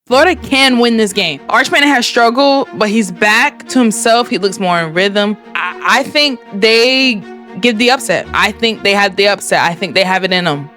Florida can win this game. Arch Manning has struggled, but he's back to himself. He looks more in rhythm. I think they give the upset. I think they have the upset. I think they have it in them.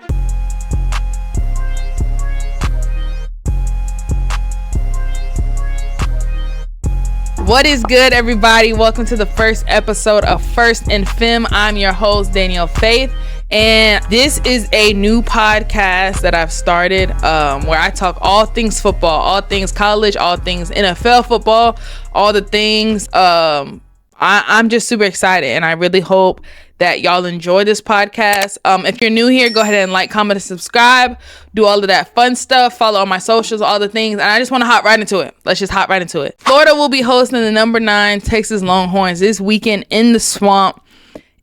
What is good, everybody? Welcome to the first episode of First and Fem. I'm your host, Danielle Faith, and this is a new podcast that I've started where I talk all things football, all things college, all things NFL football, all the things. I'm just super excited, and I really hope that y'all enjoy this podcast. If you're new here, go ahead and like, comment, and subscribe. Do all of that fun stuff. Follow on my socials, all the things. And I just want to hop right into it. Let's just hop right into it. Florida will be hosting the number 9 Texas Longhorns this weekend in the Swamp.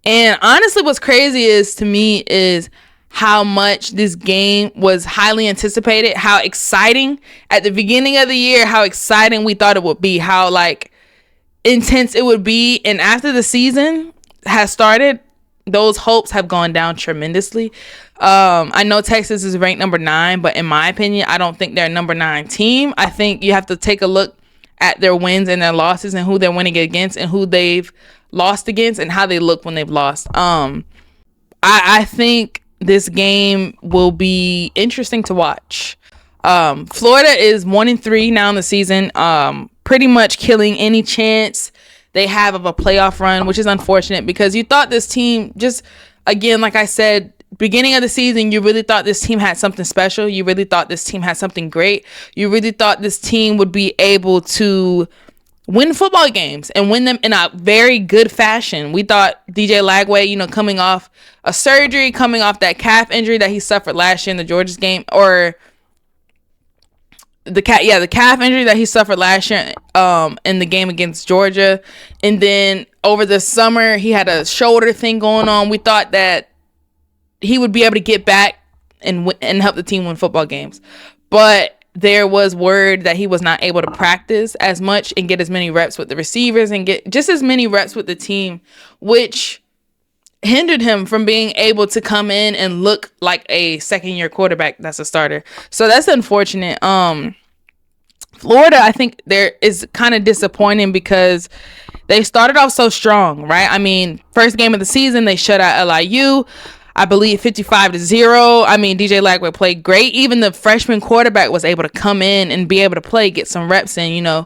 And honestly, what's crazy is how much this game was highly anticipated, how exciting at the beginning of the year, how exciting we thought it would be, how like intense it would be. And after the season has started, those hopes have gone down tremendously. I know Texas is ranked number 9, but in my opinion, I don't think they're a number 9 team. I think you have to take a look at their wins and their losses and who they're winning against and who they've lost against and how they look when they've lost. I think this game will be interesting to watch. Florida is 1-3 now in the season, pretty much killing any chance they have of a playoff run, which is unfortunate because you thought this team, just again, like I said, beginning of the season, you really thought this team had something special. You really thought this team had something great. You really thought this team would be able to win football games and win them in a very good fashion. We thought DJ Lagway, coming off a surgery, coming off that calf injury that he suffered last year in the Georgia's game, or the calf injury that he suffered last year in the game against Georgia. And then over the summer, he had a shoulder thing going on. We thought that he would be able to get back and help the team win football games. But there was word that he was not able to practice as much and get as many reps with the receivers and get just as many reps with the team, which hindered him from being able to come in and look like a second-year quarterback that's a starter. So that's unfortunate. Florida, I think there is kind of disappointing because they started off so strong, right? I mean, first game of the season, they shut out LIU, I believe 55-0. I mean, DJ Lagway played great. Even the freshman quarterback was able to come in and be able to play, get some reps in,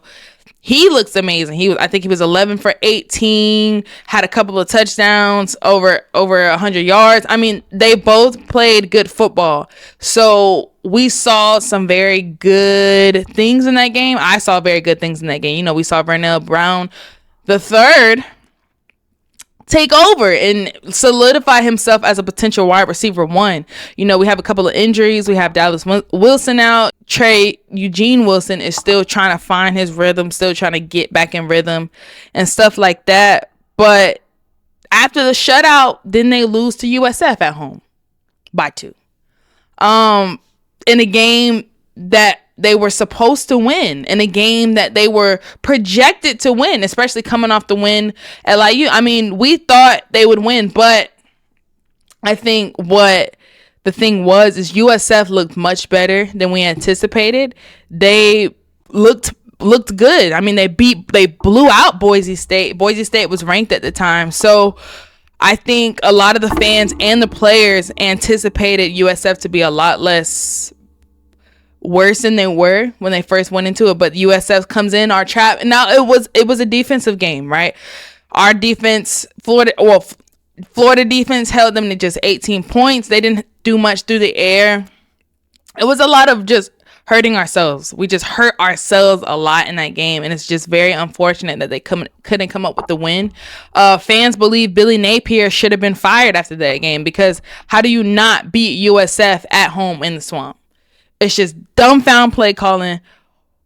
He looks amazing. I think he was 11 for 18, had a couple of touchdowns, over 100 yards. I mean, they both played good football. So we saw some very good things in that game. I saw very good things in that game. We saw Vernell Brown III take over and solidify himself as a potential wide receiver 1. We have a couple of injuries. We have Dallas Wilson out. Eugene Wilson is still trying to find his rhythm, still trying to get back in rhythm and stuff like that. But after the shutout, then they lose to USF at home by 2. In a game that they were supposed to win, in a game that they were projected to win, especially coming off the win at LIU. I mean, we thought they would win, but I think what the thing is USF looked much better than we anticipated. They looked good. I mean, they blew out Boise State. Boise State was ranked at the time. So I think a lot of the fans and the players anticipated USF to be a lot less worse than they were when they first went into it. But USF comes in our trap. And now it was a defensive game, right? Our defense, Florida defense held them to just 18 points. They didn't do much through the air. It was a lot of just hurting ourselves. We just hurt ourselves a lot in that game, and it's just very unfortunate that they couldn't come up with the win. Fans believe Billy Napier should have been fired after that game, because how do you not beat USF at home in the Swamp? It's just dumbfound play calling,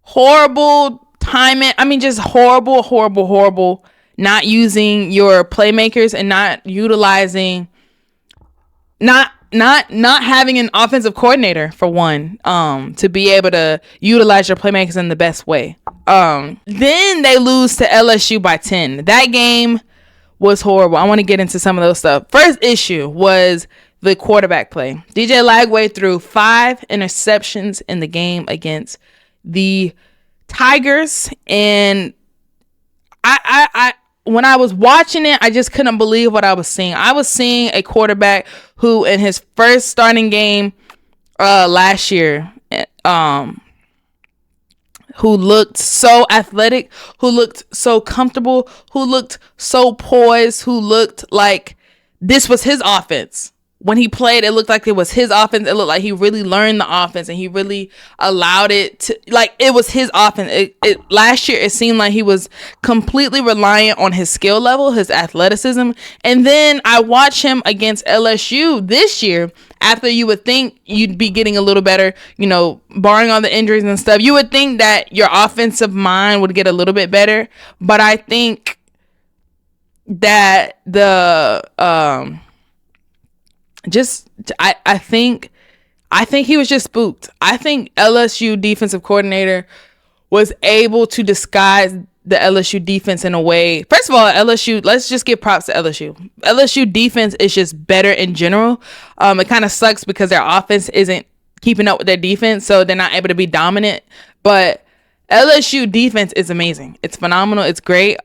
horrible timing. I mean, just horrible. Not using your playmakers and not utilizing, not having an offensive coordinator for one, to be able to utilize your playmakers in the best way. Then they lose to LSU by 10. That game was horrible. I want to get into some of those stuff. First issue was the quarterback play. DJ Lagway threw 5 interceptions in the game against the Tigers. And I when I was watching it, I just couldn't believe what I was seeing. I was seeing a quarterback who, in his first starting game last year, who looked so athletic, who looked so comfortable, who looked so poised, who looked like this was his offense. When he played, it looked like it was his offense. It looked like he really learned the offense and he really allowed it to, like, it was his offense. Last year, it seemed like he was completely reliant on his skill level, his athleticism. And then I watched him against LSU this year, after you would think you'd be getting a little better, barring all the injuries and stuff. You would think that your offensive mind would get a little bit better. But I think that I think he was just spooked. I think LSU defensive coordinator was able to disguise the LSU defense in a way. First of all, LSU, let's just give props to LSU. LSU defense is just better in general. It kind of sucks because their offense isn't keeping up with their defense, so they're not able to be dominant. But LSU defense is amazing. It's phenomenal. It's great.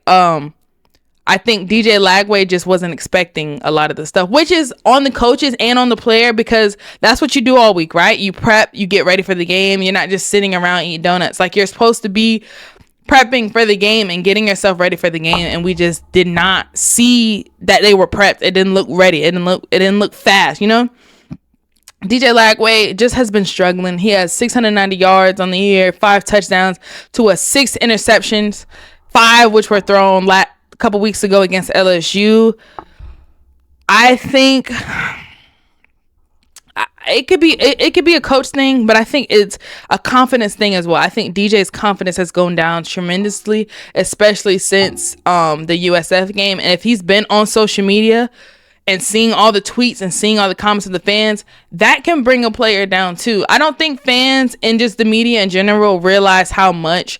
I think DJ Lagway just wasn't expecting a lot of the stuff, which is on the coaches and on the player, because that's what you do all week, right? You prep, you get ready for the game. You're not just sitting around eating donuts. Like, you're supposed to be prepping for the game and getting yourself ready for the game. And we just did not see that they were prepped. It didn't look ready. It didn't look fast, DJ Lagway just has been struggling. He has 690 yards on the year, 5 touchdowns to 6 interceptions, 5 which were thrown couple weeks ago against LSU. I think it could be a coach thing, but I think it's a confidence thing as well. I think DJ's confidence has gone down tremendously, especially since the USF game. And if he's been on social media and seeing all the tweets and seeing all the comments of the fans, that can bring a player down too. I don't think fans and just the media in general realize how much,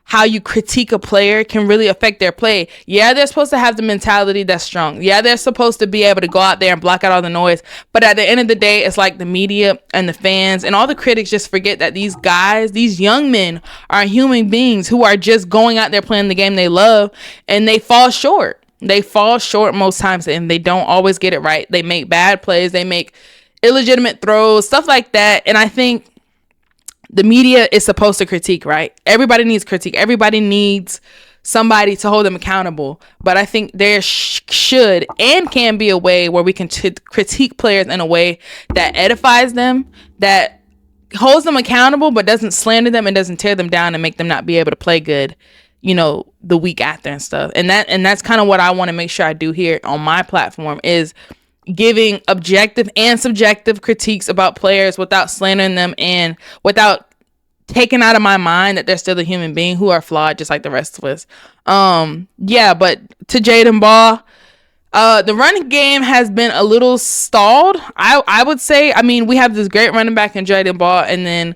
how you critique a player can really affect their play. Yeah, they're supposed to have the mentality that's strong. Yeah, they're supposed to be able to go out there and block out all the noise. But at the end of the day, it's like the media and the fans and all the critics just forget that these guys, these young men, are human beings who are just going out there playing the game they love, and they fall short. They fall short most times, and they don't always get it right. They make bad plays. They make illegitimate throws, stuff like that. And I think the media is supposed to critique, right? Everybody needs critique. Everybody needs somebody to hold them accountable. But I think there should and can be a way where we can critique players in a way that edifies them, that holds them accountable, but doesn't slander them and doesn't tear them down and make them not be able to play good, the week after and stuff. And that's kind of what I want to make sure I do here on my platform, is giving objective and subjective critiques about players without slandering them and without taking out of my mind that they're still a human being who are flawed just like the rest of us. But to Jaden Ball, the running game has been a little stalled. I would say, we have this great running back in Jaden Ball, and then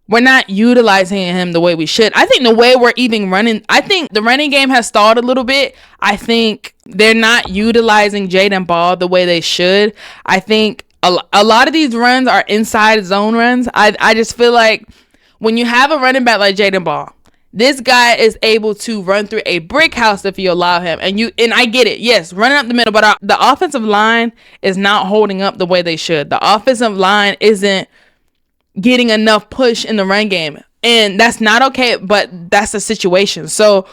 we're not utilizing him the way we should. I think the way we're even running, I think the running game has stalled a little bit. I think they're not utilizing Jaden Ball the way they should. I think a lot of these runs are inside zone runs. I just feel like when you have a running back like Jaden Ball, this guy is able to run through a brick house if you allow him. And I get it. Yes, running up the middle, but the offensive line is not holding up the way they should. The offensive line isn't getting enough push in the run game, and that's not okay, but that's the situation. So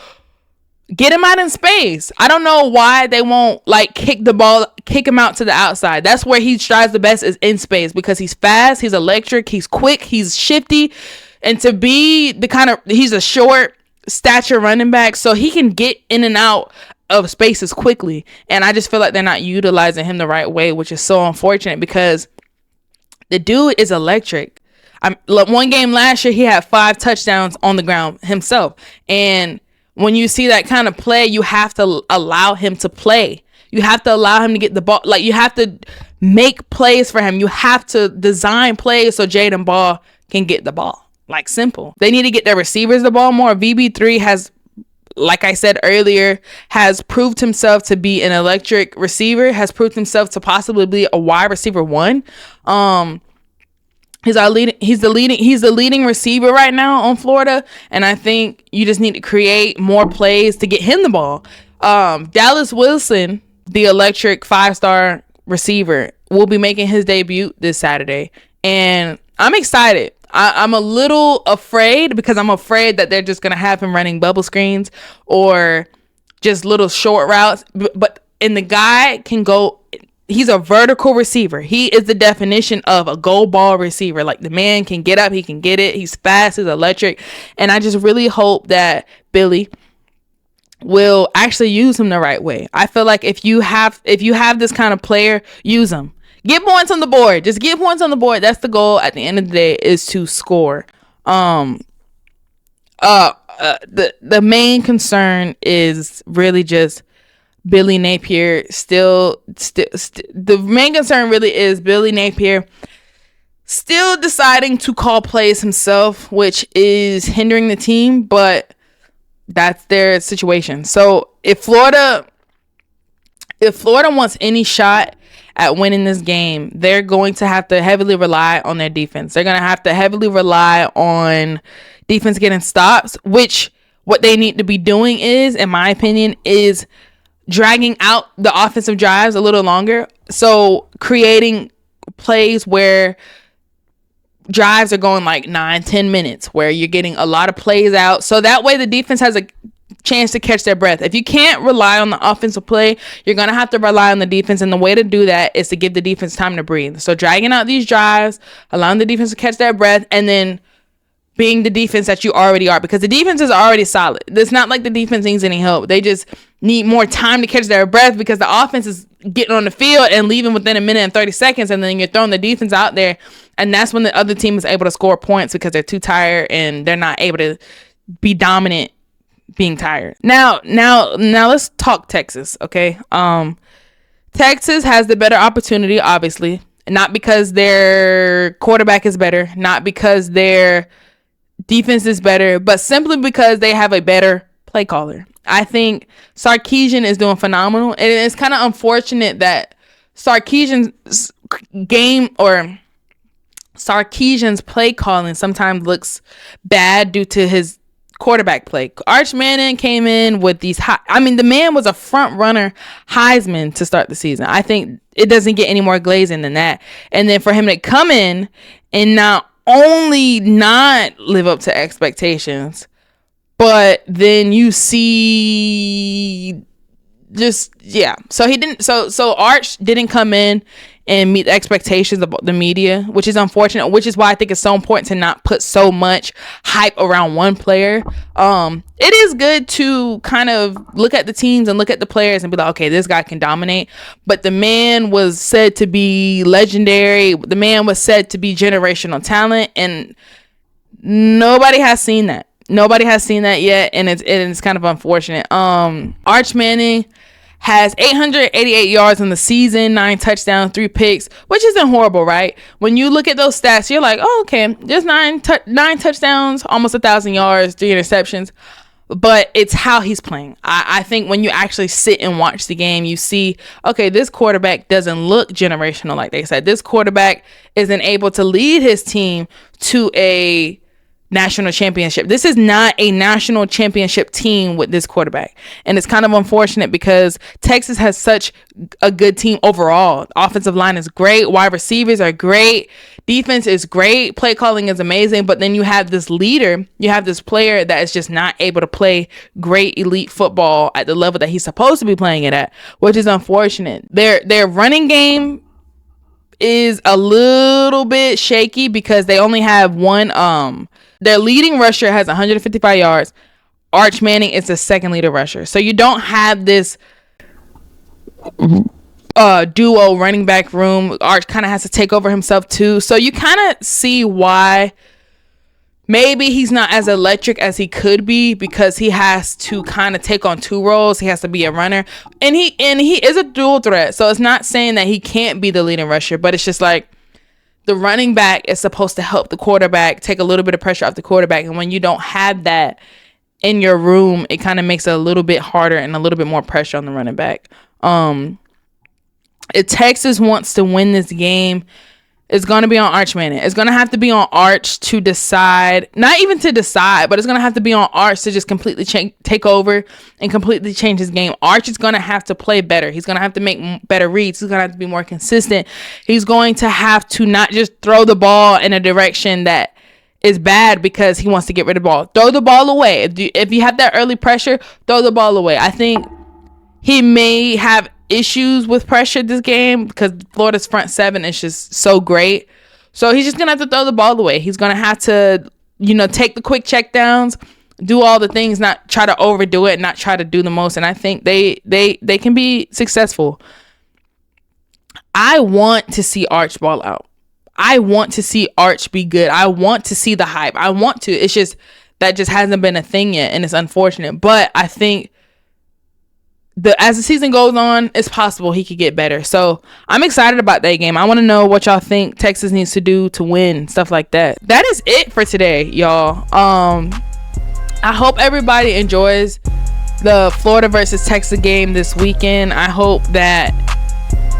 get him out in space. I don't know why they won't kick him out to the outside. That's where he strives the best, is in space, because he's fast, he's electric, he's quick, he's shifty, and to be he's a short stature running back, so he can get in and out of spaces quickly. And I just feel like they're not utilizing him the right way, which is so unfortunate, because the dude is electric. One game last year, he had 5 touchdowns on the ground himself. And when you see that kind of play, you have to allow him to play. You have to allow him to get the ball. You have to make plays for him. You have to design plays so Jaden Ball can get the ball. Simple. They need to get their receivers the ball more. VB3 has, like I said earlier, has proved himself to be an electric receiver, has proved himself to possibly be a wide receiver 1. He's the leading receiver right now on Florida, and I think you just need to create more plays to get him the ball. Dallas Wilson, the electric 5-star receiver, will be making his debut this Saturday, and I'm excited. I'm a little afraid because I'm afraid that they're just gonna have him running bubble screens or just little short routes, and the guy can go. He's a vertical receiver. He is the definition of a goal ball receiver. Like, the man can get up, he can get it. He's fast, he's electric. And I just really hope that Billy will actually use him the right way. I feel like if you have this kind of player, use him. Get points on the board. Just get points on the board. That's the goal at the end of the day, is to score. The main concern is really just Billy Napier the main concern really is Billy Napier still deciding to call plays himself, which is hindering the team, but that's their situation. So if Florida wants any shot at winning this game, they're going to have to heavily rely on their defense. They're going to have to heavily rely on defense getting stops, which what they need to be doing is, in my opinion, is dragging out the offensive drives a little longer. So creating plays where drives are going like 9-10 minutes, where you're getting a lot of plays out, so that way the defense has a chance to catch their breath. If you can't rely on the offensive play, you're gonna have to rely on the defense, and the way to do that is to give the defense time to breathe. So dragging out these drives, allowing the defense to catch their breath, and then being the defense that you already are, because the defense is already solid. It's not like the defense needs any help. They just need more time to catch their breath, because the offense is getting on the field and leaving within a minute and 30 seconds, and then you're throwing the defense out there, and that's when the other team is able to score points because they're too tired and they're not able to be dominant being tired. Now let's talk Texas, okay? Texas has the better opportunity, obviously, not because their quarterback is better, not because their defense is better, but simply because they have a better play caller. I think Sarkisian is doing phenomenal, and it's kind of unfortunate that Sarkisian's play calling sometimes looks bad due to his quarterback play. Arch Manning came in with these the man was a front runner Heisman to start the season. I think it doesn't get any more glazing than that. And then for him to come in and not only not live up to expectations, but then you see so Arch didn't come in and meet the expectations of the media, which is unfortunate, which is why I think it's so important to not put so much hype around one player. It is good to kind of look at the teams and look at the players and be like, okay, this guy can dominate, but the man was said to be legendary. The man was said to be generational talent, and nobody has seen that. Nobody has seen that yet, and it's kind of unfortunate. Arch Manning has 888 yards in the season, 9 touchdowns, 3 picks, which isn't horrible, right? When you look at those stats, you're like, oh, okay, just 9 touchdowns, almost 1,000 yards, 3 interceptions. But it's how he's playing. I think when you actually sit and watch the game, you see, okay, this quarterback doesn't look generational, like they said. This quarterback isn't able to lead his team to a national championship. This is not a national championship team with this quarterback, and it's kind of unfortunate because Texas has such a good team overall. Offensive line is great, wide receivers are great, defense is great, play calling is amazing, but then you have this leader, you have this player that is just not able to play great elite football at the level that he's supposed to be playing it at, which is unfortunate. Their running game is a little bit shaky because they only have one their leading rusher has 155 yards. Arch Manning is the second leading rusher. So you don't have this duo running back room. Arch kind of has to take over himself too. So you kind of see why maybe he's not as electric as he could be, because he has to kind of take on 2 roles. He has to be a runner, and he is a dual threat. So it's not saying that he can't be the leading rusher, but it's just like, the running back is supposed to help the quarterback, take a little bit of pressure off the quarterback. And when you don't have that in your room, it kind of makes it a little bit harder and a little bit more pressure on the running back. If Texas wants to win this game, is going to be on Arch Manning. It's going to have to be on Arch to decide, not even to decide, but it's going to have to be on Arch to just completely take over and completely change his game. Arch is going to have to play better. He's going to have to make better reads. He's going to have to be more consistent. He's going to have to not just throw the ball in a direction that is bad because he wants to get rid of the ball. Throw the ball away. If you have that early pressure, throw the ball away. I think he may have issues with pressure this game because Florida's front seven is just so great. So he's just gonna have to throw the ball away. He's gonna have to, take the quick check downs, do all the things, not try to overdo it, not try to do the most. And I think they can be successful. I want to see Arch ball out. I want to see Arch be good. I want to see the hype. I want to. It's just that just hasn't been a thing yet, and it's unfortunate. But I think as the season goes on, it's possible he could get better. So I'm excited about that game. I want to know what y'all think Texas needs to do to win, stuff like that. That is it for today, y'all. I hope everybody enjoys the Florida versus Texas game this weekend. I hope that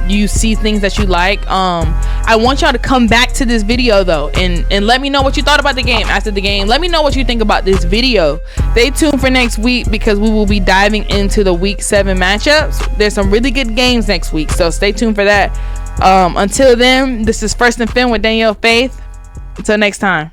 you see things that you like. I want y'all to come back to this video though and let me know what you thought about the game after the game. Let me know what you think about this video. Stay tuned for next week because we will be diving into the week 7 matchups. There's some really good games next week, so stay tuned for that. Until then, this is First and Fin with Danielle Faith. Until next time.